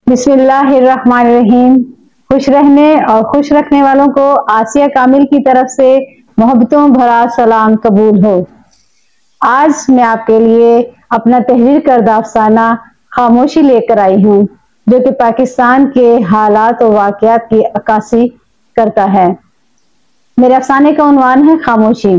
بسم اللہ الرحمن الرحیم۔ خوش رہنے اور خوش رکھنے والوں کو آسیہ کامل کی طرف سے محبتوں بھرا سلام قبول ہو۔ آج میں آپ کے لیے اپنا تحریر کردہ افسانہ خاموشی لے کر آئی ہوں، جو کہ پاکستان کے حالات و واقعات کی عکاسی کرتا ہے۔ میرے افسانے کا عنوان ہے خاموشی۔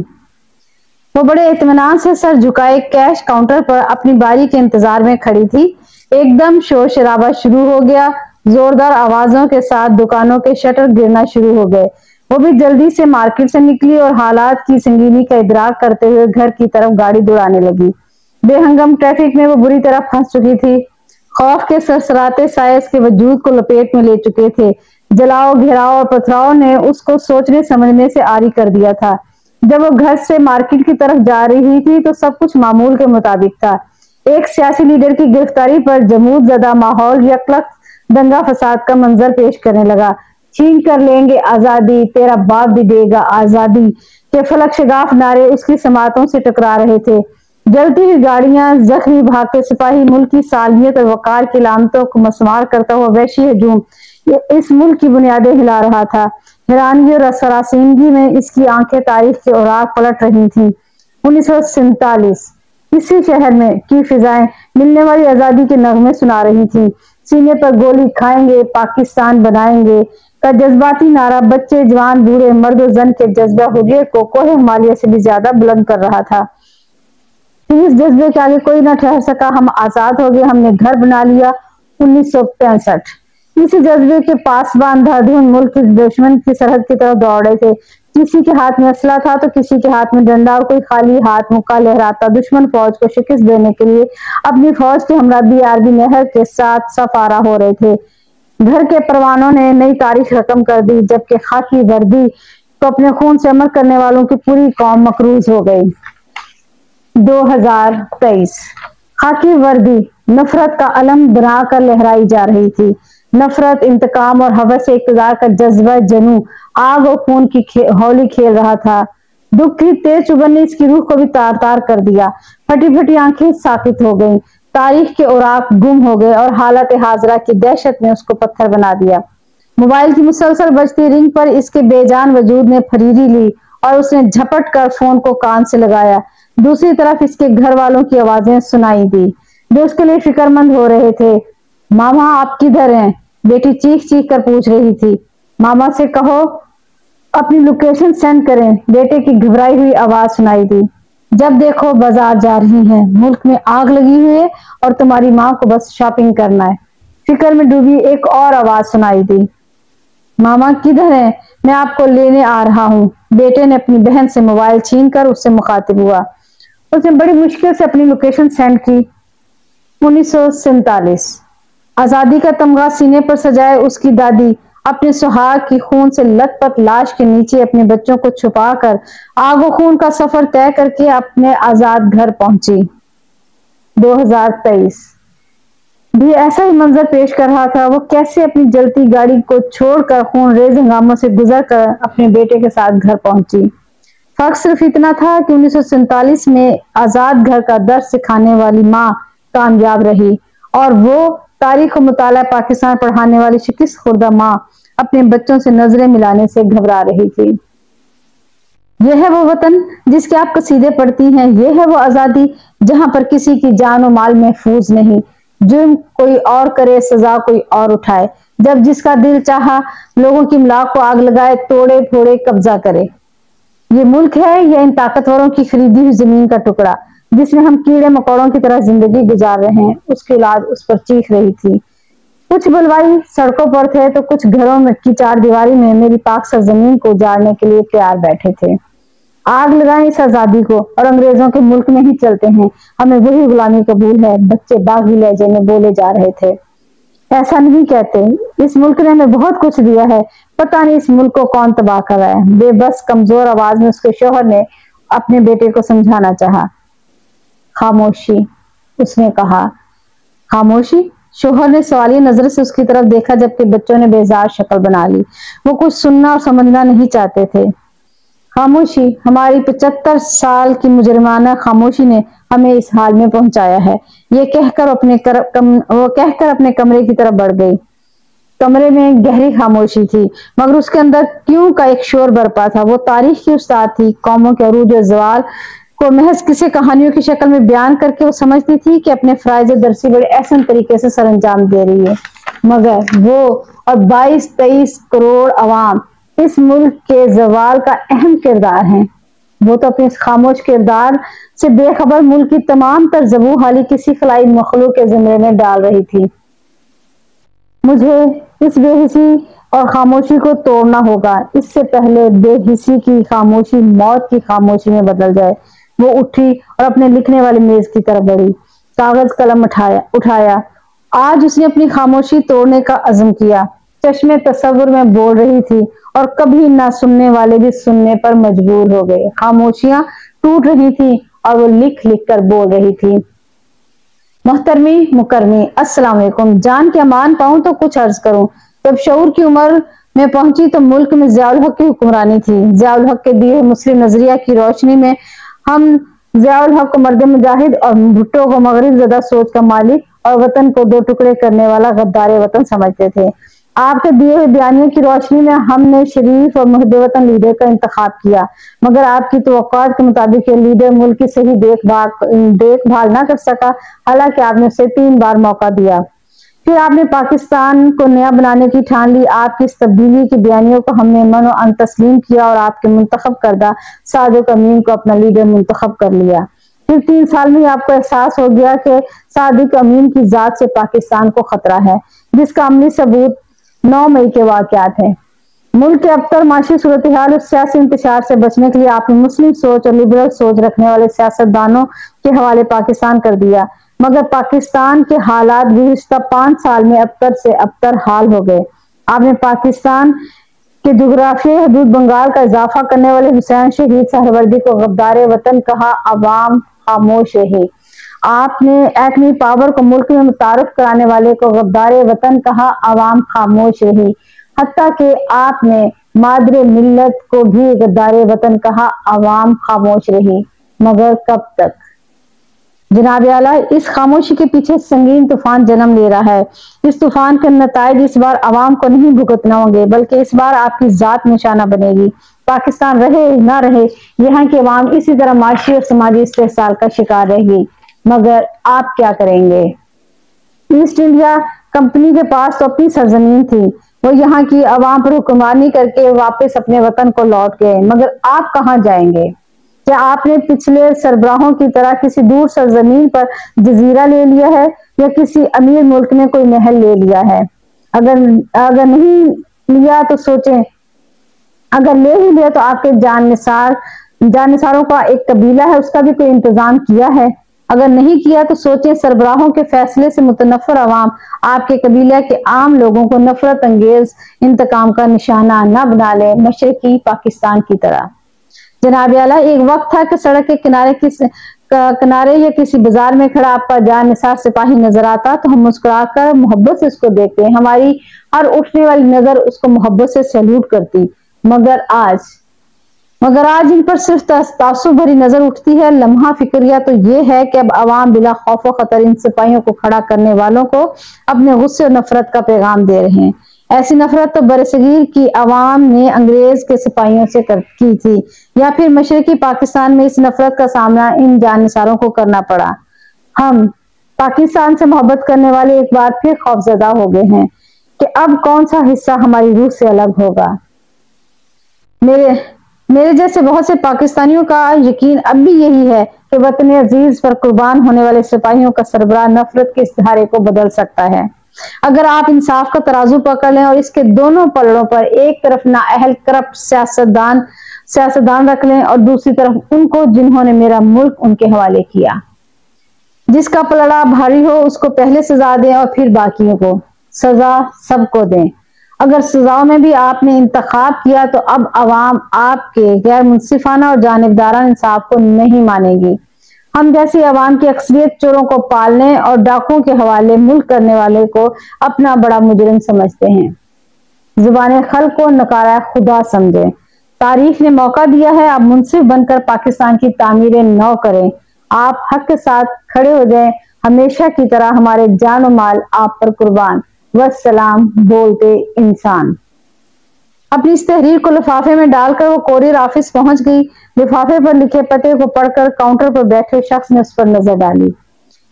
وہ بڑے اطمینان سے سر جھکائے کیش کاؤنٹر پر اپنی باری کے انتظار میں کھڑی تھی۔ ایک دم شور شرابہ شروع ہو گیا، زوردار آوازوں کے ساتھ دکانوں کے شٹر گرنا شروع ہو گئے۔ وہ بھی جلدی سے مارکیٹ سے نکلی اور حالات کی سنگینی کا ادراک کرتے ہوئے گھر کی طرف گاڑی دوڑانے لگی۔ بے ہنگم ٹریفک میں وہ بری طرح پھنس چکی تھی۔ خوف کے سرسراتے سائے اس کے وجود کو لپیٹ میں لے چکے تھے۔ جلاؤ، گھیراؤ اور پتھراؤ نے اس کو سوچنے سمجھنے سے عاری کر دیا تھا۔ جب وہ گھر سے مارکیٹ کی طرف جا رہی تھی تو سب کچھ معمول کے مطابق تھا۔ ایک سیاسی لیڈر کی گرفتاری پر جمود زدہ ماحول یکلخت دنگا فساد کا منظر پیش کرنے لگا۔ چھین کر لیں گے آزادی، تیرا باپ بھی دے گا آزادی کے فلک شگاف نعرے اس کی سماعتوں سے ٹکرا رہے تھے۔ جلتی ہوئی گاڑیاں، زخمی بھاگتے سپاہی، ملک کی سالمیت اور وقار کی علامتوں کو مسمار کرتا ہوا وحشی ہجوم اس ملک کی بنیادیں ہلا رہا تھا۔ حیرانگی اور سراسیمگی میں اس کی آنکھیں تاریخ کے اوراق پلٹ رہی تھیں۔ 1947 اسی شہر میں کی فضائیں ملنے والی آزادی کے نغمے سنا رہی تھیں۔ سینے پر گولی کھائیں گے، پاکستان بنائیں گے کا جذباتی نعرہ بچے، جوان، بوڑھے، مرد و زن کے جذبہ حریت کو کوہ ہمالیہ سے بھی زیادہ بلند کر رہا تھا۔ اس جذبے کے آگے کوئی نہ ٹھہر سکا۔ ہم آزاد ہو گئے، ہم نے گھر بنا لیا۔ 1965 اسی جذبے کے پاسباں اندھا دھند ملک دشمن کی سرحد کی طرف دوڑ رہے تھے۔ کسی کے ہاتھ میں اسلحہ تھا تو کسی کے ہاتھ میں ڈنڈا، اور کوئی خالی ہاتھ مکہ لہراتا دشمن فوج کو شکست دینے کے لیے اپنی فوج کے ہمراہ BRB نہر کے ساتھ صف آرا ہو رہے تھے۔ گھر کے پروانوں نے نئی تاریخ رقم کر دی، جبکہ خاکی وردی کو اپنے خون سے امر کرنے والوں کی پوری قوم مقروض ہو گئی۔ 2023 خاکی وردی نفرت کا علم بنا کر لہرائی جا رہی تھی۔ نفرت، انتقام اور ہوس اقتدار کا جذبہ جنوں آگ اور خون کی ہولی کھیل رہا تھا۔ دکھ کی تیز چبھن نے اس کی روح کو بھی تار تار کر دیا۔ پھٹی پھٹی آنکھیں ساکت ہو گئیں، تاریخ کے اوراق گم ہو گئے اور حالت حاضرہ کی دہشت نے اس کو پتھر بنا دیا۔ موبائل کی مسلسل بجتی رنگ پر اس کے بے جان وجود نے پھریری لی اور اس نے جھپٹ کر فون کو کان سے لگایا۔ دوسری طرف اس کے گھر والوں کی آوازیں سنائی دی، جو اس کے لیے فکر مند ہو رہے تھے۔ ماما آپ کدھر ہیں؟ بیٹی چیخ چیخ کر پوچھ رہی تھی۔ ماما سے کہو اپنی لوکیشن سینڈ کریں، بیٹے کی گھبرائی ہوئی آواز سنائی دی۔ جب دیکھو بازار جا رہی ہیں، ملک میں آگ لگی ہوئی ہے اور تمہاری ماں کو بس شاپنگ کرنا ہے۔ فکر میں ڈوبی ایک اور آواز سنائی دی۔ ماما کدھر ہیں؟ میں آپ کو لینے آ رہا ہوں۔ بیٹے نے اپنی بہن سے موبائل چھین کر اس سے مخاطب ہوا۔ اس نے بڑی مشکل سے اپنی لوکیشن سینڈ کی۔ 1947 آزادی کا تمغہ سینے پر سجائے اس کی دادی اپنے سہاگ کی خون سے لت پت لاش کے نیچے اپنے بچوں کو چھپا کر آگ و خون کا سفر طے کر کے اپنے آزاد گھر پہنچی۔ 2023 بھی ایسا ہی منظر پیش کر رہا تھا۔ وہ کیسے اپنی جلتی گاڑی کو چھوڑ کر خون ریز ہنگاموں سے گزر کر اپنے بیٹے کے ساتھ گھر پہنچی۔ فرق صرف اتنا تھا کہ 1947 میں آزاد گھر کا درس سکھانے والی ماں کامیاب رہی، اور وہ تاریخ و مطالعہ پاکستان پڑھانے والی شکست خوردہ ماں اپنے بچوں سے نظریں ملانے سے گھبرا رہی تھی۔ یہ ہے وہ وطن جس کے آپ قصیدے پڑھتی ہیں، یہ ہے وہ آزادی جہاں پر کسی کی جان و مال محفوظ نہیں، جرم کوئی اور کرے، سزا کوئی اور اٹھائے، جب جس کا دل چاہا لوگوں کی املاک کو آگ لگائے، توڑے پھوڑے قبضہ کرے۔ یہ ملک ہے یا ان طاقتوروں کی خریدی ہوئی زمین کا ٹکڑا جس میں ہم کیڑے مکوڑوں کی طرح زندگی گزار رہے ہیں؟ اس کی اولاد اس پر چیخ رہی تھی۔ کچھ بلوائی سڑکوں پر تھے تو کچھ گھروں کی چار دیواری میں میری پاک سرزمین کو اجاڑنے کے لیے تیار بیٹھے تھے۔ آگ لگائیں اس آزادی کو، اور انگریزوں کے ملک میں ہی چلتے ہیں، ہمیں وہی غلامی قبول ہے، بچے باغی لہجے میں بولے جا رہے تھے۔ ایسا نہیں کہتے، اس ملک نے ہمیں بہت کچھ دیا ہے، پتہ نہیں اس ملک کو کون تباہ کر رہا ہے۔ بے بس کمزور آواز میں اس کے شوہر نے اپنے بیٹے کو سمجھانا چاہا۔ خاموشی، اس نے کہا۔ خاموشی؟ شوہر نے سوالیہ نظر سے اس کی طرف دیکھا، جبکہ بچوں نے بیزار شکل بنا لی۔ وہ کچھ سننا اور سمجھنا نہیں چاہتے تھے۔ خاموشی، ہماری 75 سال کی مجرمانہ خاموشی نے ہمیں اس حال میں پہنچایا ہے۔ یہ کہہ کر اپنے کمرے کی طرف بڑھ گئی۔ کمرے میں گہری خاموشی تھی، مگر اس کے اندر کیوں کا ایک شور برپا تھا۔ وہ تاریخ کی استاد تھی، قوموں کے عروج و زوال کو محض کسی کہانیوں کی شکل میں بیان کر کے وہ سمجھتی تھی کہ اپنے فرائض درسی بڑے احسن طریقے سے سر انجام دے رہی ہے، مگر وہ اور 22-23 کروڑ عوام اس ملک کے زوال کا اہم کردار ہیں۔ وہ تو اپنے اس خاموش کردار سے بے خبر ملک کی تمام تر زبوں حالی کسی خلائی مخلوق کے زمرے میں ڈال رہی تھی۔ مجھے اس بے حسی اور خاموشی کو توڑنا ہوگا، اس سے پہلے بے حسی کی خاموشی موت کی خاموشی میں بدل جائے۔ وہ اٹھی اور اپنے لکھنے والے میز کی طرف بڑھی، کاغذ قلم اٹھایا۔ آج اس نے اپنی خاموشی توڑنے کا عزم کیا۔ چشمے تصور میں بول رہی تھی اور کبھی نہ سننے والے بھی سننے پر مجبور ہو گئے۔ خاموشیاں ٹوٹ رہی تھی اور وہ لکھ لکھ کر بول رہی تھی۔ محترمی مکرمی، السلام علیکم۔ جان کے امان پاؤں تو کچھ عرض کروں۔ جب شعور کی عمر میں پہنچی تو ملک میں ضیاء الحق کی حکمرانی تھی۔ ضیاء الحق کے دیے مسلم نظریہ کی روشنی میں ہم ضیاء الحق کو مرد مجاہد اور بھٹو کو مغرب زدہ سوچ کا مالک اور وطن کو دو ٹکڑے کرنے والا غدار وطن سمجھتے تھے۔ آپ کے دیے ہوئے بیانیوں کی روشنی میں ہم نے شریف اور محب وطن لیڈر کا انتخاب کیا، مگر آپ کی توقعات کے مطابق یہ لیڈر ملک کی صحیح دیکھ بھال نہ کر سکا، حالانکہ آپ نے اسے 3 بار موقع دیا۔ پھر آپ نے پاکستان کو نیا بنانے کی ٹھان لی۔ آپ کی اس تبدیلی کی بیانیوں کو ہم نے من و عن تسلیم کیا اور آپ کے منتخب کردہ صادق امین کو اپنا لیڈر منتخب کر لیا۔ پھر 3 سال میں آپ کو احساس ہو گیا کہ صادق امین کی ذات سے پاکستان کو خطرہ ہے، جس کا عملی ثبوت 9 مئی کے واقعات ہیں۔ ملک کے ابتر معاشی صورتحال اور سیاسی انتشار سے بچنے کے لیے آپ نے مسلم سوچ اور لبرل سوچ رکھنے والے سیاستدانوں کے حوالے پاکستان کر دیا، مگر پاکستان کے حالات گزشتہ 5 سال میں ابتر سے ابتر حال ہو گئے۔ آپ نے پاکستان کے جغرافیائی حدود بنگال کا اضافہ کرنے والے حسین شہید سہروردی کو غدار وطن کہا، عوام خاموش رہی۔ آپ نے ایٹمی پاور کو ملک میں متعارف کرانے والے کو غدار وطن کہا، عوام خاموش رہی۔ حتیٰ کہ آپ نے مادر ملت کو بھی غدار وطن کہا، عوام خاموش رہی، مگر کب تک؟ جناب اعلیٰ، اس خاموشی کے پیچھے سنگین طوفان جنم لے رہا ہے۔ اس طوفان کے نتائج اس بار عوام کو نہیں بھگتنا ہوں گے، بلکہ اس بار آپ کی ذات نشانہ بنے گی۔ پاکستان رہے نہ رہے، یہاں کی عوام اسی طرح معاشی اور سماجی استحصال کا شکار رہے گی، مگر آپ کیا کریں گے؟ ایسٹ انڈیا کمپنی کے پاس تو اپنی سرزمین تھی، وہ یہاں کی عوام پر حکمرانی کر کے واپس اپنے وطن کو لوٹ گئے، مگر آپ کہاں جائیں گے؟ کیا آپ نے پچھلے سربراہوں کی طرح کسی دور سرزمین پر جزیرہ لے لیا ہے یا کسی امیر ملک میں کوئی محل لے لیا ہے؟ اگر نہیں لیا تو سوچیں، اگر لے ہی لیا تو آپ کے جانثاروں کا ایک قبیلہ ہے، اس کا بھی کوئی انتظام کیا ہے؟ اگر نہیں کیا تو سوچیں، سربراہوں کے فیصلے سے متنفر عوام آپ کے قبیلہ کے عام لوگوں کو نفرت انگیز انتقام کا نشانہ نہ بنا لے، مشرقی پاکستان کی طرح۔ جناب اعلیٰ، ایک وقت تھا کہ سڑک کے کنارے یا کسی بازار میں کھڑا آپ کا جانثار سپاہی نظر آتا تو ہم مسکرا کر محبت سے اس کو دیکھتے، ہماری ہر اٹھنے والی نظر اس کو محبت سے سیلوٹ کرتی، مگر آج ان پر صرف تعصب بھری نظر اٹھتی ہے۔ لمحہ فکریہ تو یہ ہے کہ اب عوام بلا خوف و خطر ان سپاہیوں کو کھڑا کرنے والوں کو اپنے غصے اور نفرت کا پیغام دے رہے ہیں۔ ایسی نفرت تو برصغیر کی عوام نے انگریز کے سپاہیوں سے کی تھی، یا پھر مشرقی پاکستان میں اس نفرت کا سامنا ان جانثاروں کو کرنا پڑا۔ ہم پاکستان سے محبت کرنے والے ایک بار پھر خوفزدہ ہو گئے ہیں کہ اب کون سا حصہ ہماری روح سے الگ ہوگا۔ میرے جیسے بہت سے پاکستانیوں کا یقین اب بھی یہی ہے کہ وطن عزیز پر قربان ہونے والے سپاہیوں کا سربراہ نفرت کے استعارے کو بدل سکتا ہے۔ اگر آپ انصاف کا ترازو پکڑ لیں اور اس کے دونوں پلڑوں پر ایک طرف نااہل کرپٹ سیاستدان رکھ لیں اور دوسری طرف ان کو جنہوں نے میرا ملک ان کے حوالے کیا، جس کا پلڑا بھاری ہو اس کو پہلے سزا دیں اور پھر باقیوں کو سزا سب کو دیں۔ اگر سزاؤں میں بھی آپ نے انتخاب کیا تو اب عوام آپ کے غیر منصفانہ اور جانبدارانہ انصاف کو نہیں مانے گی۔ ہم جیسی عوام کی اکثریت چوروں کو پالنے اور ڈاکوؤں کے حوالے ملک کرنے والے کو اپنا بڑا مجرم سمجھتے ہیں۔ زبان خلق کو نکارہ خدا سمجھیں۔ تاریخ نے موقع دیا ہے، آپ منصف بن کر پاکستان کی تعمیر نو کریں، آپ حق کے ساتھ کھڑے ہو جائیں، ہمیشہ کی طرح ہمارے جان و مال آپ پر قربان۔ والسلام، بولتے انسان۔ اپنی اس تحریر کو لفافے میں ڈال کر وہ کوریئر آفس پہنچ گئی۔ لفافے پر لکھے پتے کو پڑھ کر کاؤنٹر پر بیٹھے شخص نے اس پر نظر ڈالی۔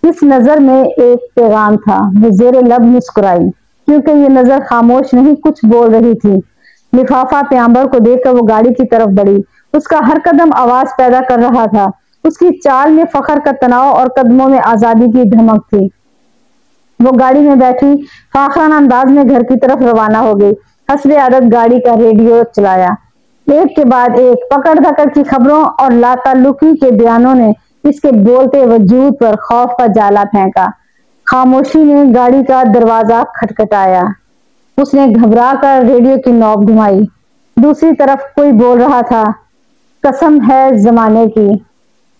اس نظر میں ایک پیغام تھا۔ وہ زیر لب مسکرائی کیونکہ یہ نظر خاموش نہیں، کچھ بول رہی تھی۔ لفافہ پیامبر کو دیکھ کر وہ گاڑی کی طرف بڑھی۔ اس کا ہر قدم آواز پیدا کر رہا تھا۔ اس کی چال میں فخر کا تناؤ اور قدموں میں آزادی کی دھمک تھی۔ وہ گاڑی میں بیٹھی، فاخرانہ انداز میں گھر کی طرف روانہ ہو گئی۔ حسب عادت گاڑی کا ریڈیو چلایا۔ ایک کے بعد ایک پکڑ دھکڑ کی خبروں اور لاتعلقی کے بیانوں نے اس کے بولتے وجود پر خوف کا جالا پھینکا۔ خاموشی نے گاڑی کا دروازہ کھٹکھٹایا۔ اس نے گھبرا کر ریڈیو کی نوب گھمائی۔ دوسری طرف کوئی بول رہا تھا، قسم ہے زمانے کی،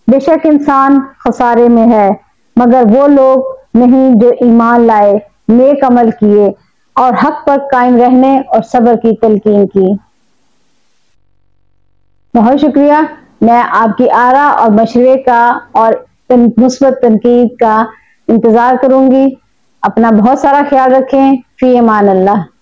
بے شک انسان خسارے میں ہے، مگر وہ لوگ نہیں جو ایمان لائے، نیک عمل کیے اور حق پر قائم رہنے اور صبر کی تلقین کی۔ بہت شکریہ۔ میں آپ کی آراء اور مشورے کا اور مثبت تنقید کا انتظار کروں گی۔ اپنا بہت سارا خیال رکھیں۔ فی امان اللہ۔